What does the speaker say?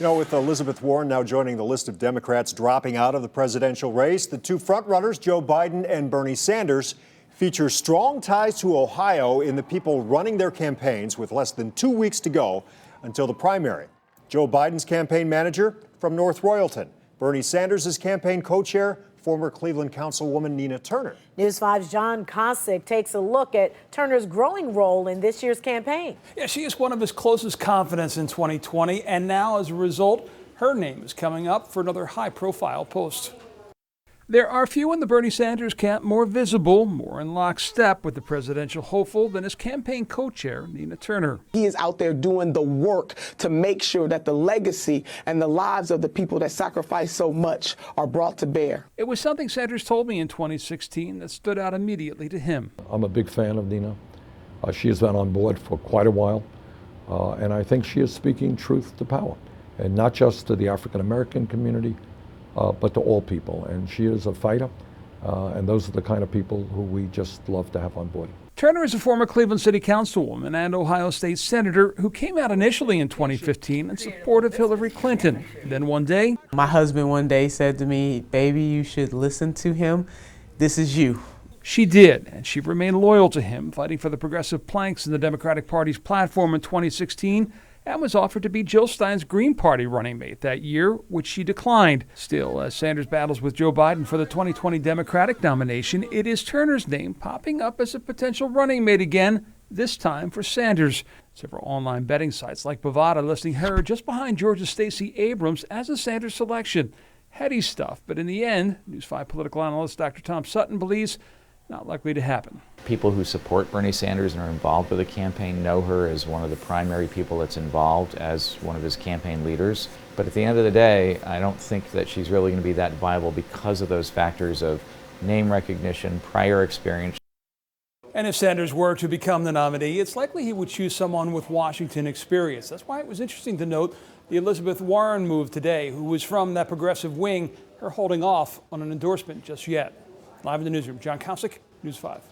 You know, with Elizabeth Warren now joining the list of Democrats dropping out of the presidential race, the two frontrunners, Joe Biden and Bernie Sanders, feature strong ties to Ohio in the people running their campaigns with less than 2 weeks to go until the primary. Joe Biden's campaign manager from North Royalton. Bernie Sanders' campaign co-chair, former Cleveland Councilwoman Nina Turner. News 5's John Kosick takes a look at Turner's growing role in this year's campaign. Yeah, she is one of his closest confidants in 2020, and now as a result, her name is coming up for another high-profile post. There are few in the Bernie Sanders camp more visible, more in lockstep with the presidential hopeful than his campaign co-chair, Nina Turner. He is out there doing the work to make sure that the legacy and the lives of the people that sacrifice so much are brought to bear. It was something Sanders told me in 2016 that stood out immediately to him. I'm a big fan of Nina. She has been on board for quite a while, and I think she is speaking truth to power, and not just to the African American community, but to all people. And she is a fighter, and those are the kind of people who we just love to have on board. Turner is a former Cleveland City Councilwoman and Ohio State Senator who came out initially in 2015 in support of Hillary Clinton. Then one day, my husband one day said to me, "Baby, you should listen to him. This is you." She did, and she remained loyal to him, fighting for the progressive planks in the Democratic Party's platform in 2016, and was offered to be Jill Stein's Green Party running mate that year, which she declined. Still, as Sanders battles with Joe Biden for the 2020 Democratic nomination, it is Turner's name popping up as a potential running mate again, this time for Sanders. Several online betting sites like Bovada listing her just behind Georgia's Stacey Abrams as a Sanders selection. Heady stuff, but in the end, News 5 political analyst Dr. Tom Sutton believes not likely to happen. People who support Bernie Sanders and are involved with the campaign know her as one of the primary people that's involved as one of his campaign leaders. But at the end of the day, I don't think that she's really going to be that viable because of those factors of name recognition, prior experience. And if Sanders were to become the nominee, it's likely he would choose someone with Washington experience. That's why it was interesting to note the Elizabeth Warren move today, who was from that progressive wing, her holding off on an endorsement just yet. Live in the newsroom, John Kosick, News 5.